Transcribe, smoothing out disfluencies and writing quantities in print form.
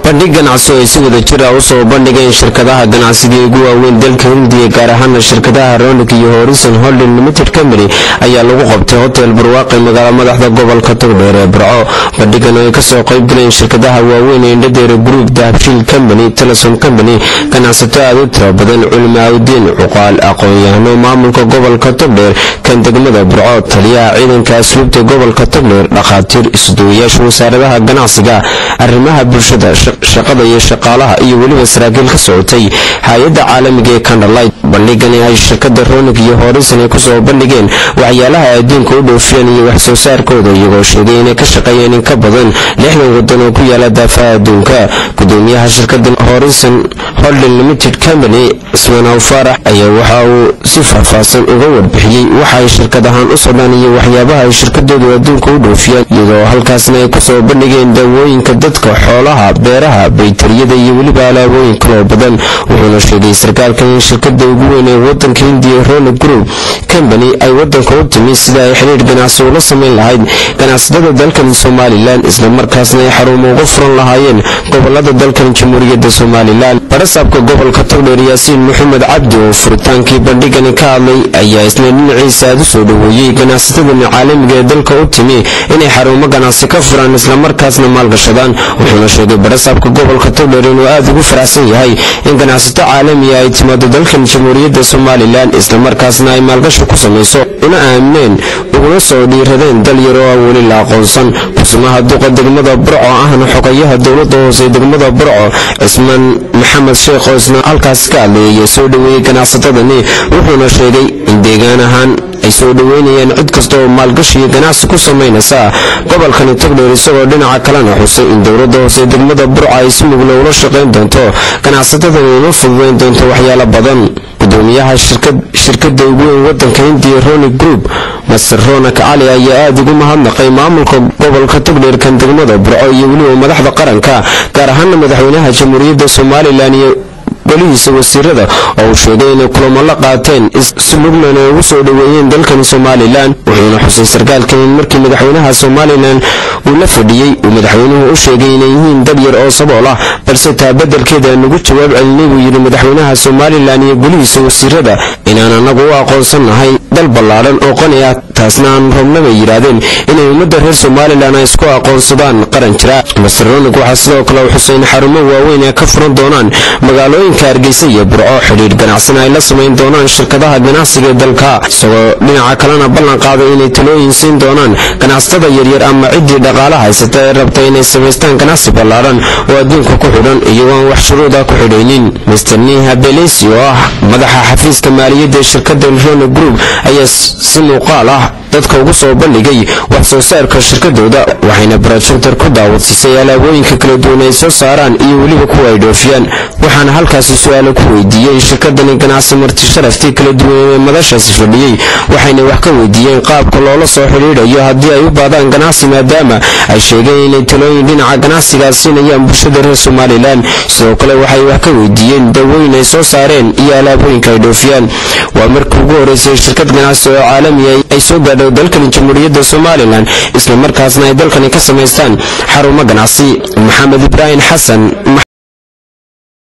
bandhig ganacsi ay si wada jir ah u soo bandhigeen shirkadaha ganacsiga ugu waaweyn dalka Hindiya gaar ahaan shirkadaha Rolex iyo Horizon Holding Limited Company ayaa lagu qabtay hotel Barwaaqo magaalada madaxda gobolka Togdheer ee Burco. bandhigan ay ka soo qayb galeen shirkadaha waaweyn ee Indhadeer Group, Dahabshiil Company, Telesom Company, ganacsato aad u tiro badan, culimaaddin, cuqaal, aqoon-yahano, maamulka gobolka Togdheer, kan degmada Burco, taliyaha ciidanka asluubta gobolka Togdheer, dhaqaatiir, isduuyaasha wasaaradaha ganacsiga, arrimaha bulshada, shaqada iyo shaqaalaha iyo waliba saraakiil ka socotay hay'adda caalamiga ee Candlelight. bandhigan ay shirkada Rolex iyo Horizon ay ku soo bandhigeen waxyaalaha adduunka u dhoofiyeen iyo wax soo saarkooda, iyagoo sheegay inay ka shaqeeyeen in ka badan 60 wadan oo ku yaala daafaha adduunka. gudoomiyaha shirkada Horizon Holding Limited Company, Ismaan Farax, ayaa waxa uu si faahfaahsan uga warbixiyay waxa ay shirkadahan u socdaan iyo waxyaabaha ay shirkadoodu adduunka u dhoofiyeen, iyadoo halkaasna ay ku soo bandhigeen daawooyinka dadka, xoolaha, beeraha, baytariyada iyo waliba alaabooyin kale badan. wuxuuna sheegay sarkaalkan in shirkada ugu weyn ee wadanka Hindiya Rolex Group Company ay wadanka u timi sida ay xiriir ganacsi ula sameyn lahayd ganacsatada dalkan Somaliland, isla markaasna ay xarumo ugu furan lahaayeen gobolada dalkan Jamhuuriyadda Somaliland. barasaabka gobolka Togdheer Yaasiin Maxamed Cabdi oo furitaankii bandhigani ka hadlay ayaa isna dhinaciisa aad u soo dhaweeyay ganacsatada caalamiga ee dalka u timi inay xarumo ganacsi ka furaan isla markaasna maalgashadaan. wuxuuna sheegay barasaabka gobolka Togdheer inuu aad ugu faraxsan yahay in ganacsato caalami ay timaado dalkan Jamhuuriyadda Somaliland, isla markaasna ay maalgashi ku sameeyso una aamineen uguna soo dhiiradeen dal yar oo wali la aqoonsan. kusumaha duqa degmada Burco ahna xogayaha dawladda hoose degmada Burco, Ismaan Maxamed Sheekh, oo isna halkaas ka hadlayay soo dhaweeyay ganacsatadani. wuxuuna sheegay in deegaan ahaan ay soo dhaweynayaan cid kasta oo maalgashi iyo ganacsi ku sameynaysa gobolkan Togdheer, isagoo dhinaca kalena xusay in dawladda hoose degmada Burco ay si mug leh ula shaqeyn doonto ganacsatada una fududeyn doonto waxyaalo badan. gudoomiyaha shirkada ugu weyn wadanka Hindiya Rolex Group, Masar Ronak Ali, ayaa aad ugu mahadnaqay maamulka gobolka Togdheer, kan degmada Burco iyo waliba madaxda qaranka, gaar ahaan madaxweynaha Jamhuuriyadda Somaliland iyo golihiisa wasiirada, oo uu sheegay inay kulamo la qaateen si muglan ay ugu soo dhaweeyeen dalkan Somaliland. wuxuuna xusay sarkaalkan in markii madaxweynaha Somaliland uu la fadhiyay uu madaxweynuhu u sheegay inay yihiin dad yar oo sabool ah, balse taa beddelkeeda nagu jawaab celinay buu yidhi madaxweynaha Somaliland iyo golihiisa wasiirada inaan anagu u aqoonsanahay dal ballaaran oo qani ah, taasna aan rabna bay yiraahdeen inay ummadda reer Somaliland ay isku aqoonsadaan qaran jira. Masar Ronak waxaa sidoo kale xusay in xarumo waaweyn ay ka furan doonaan magaalooyinka Hargeysa iyo Burco, xiriir ganacsi ay la sameyn doonaan shirkadaha ganacsiga ee dalka, isagoo dhinaca kalena ballan qaaday inay talooyin siin doonaan ganacsatada yaryar ama ciddii dhaqaale haysata ee rabta inay sameystaan ganacsi ballaaran oo adduunka ku xidhan iyagoon wax shuruuda ku xidhaynin. Mr. Niha Belesi, oo ah madaxa xafiiska maaliyadda ee shirkada Rolex Group, ayaa si muuqaal ah dadka ugu soo bandhigay wax soo saarka shirkadooda, waxayna projector ku daawadsiisay alaabooyinka kala duwan ay soo saaraan iyo waliba kuwa ay dhoofiyaan. waxaana halkaasi su'aalo ku weydiiyay shirkadani ganacsi marti sharaftii kala duwan ee madashaasi fadhiyay, waxayna wax ka weydiiyeen qaabka loola soo xiriirayo haddii ay u baadaan ganacsi, maadaama ay sheegeen inay talooyin dhinaca ganacsigaas siinayaan bulshada reer Somaliland. sidoo kale waxay wax ka weydiiyeen daawooyin ay soo saareen iyo alaabooyinka ay dhoofiyaan. waa markii ugu horeysay shirkad ganacsi oo caalami ay soo gaadho dalkan Jamhuuriyadda Somaliland, isla markaasna ay dalkani ka sameystaan xarumo ganacsi. Maxamed Ibrahim Xasan.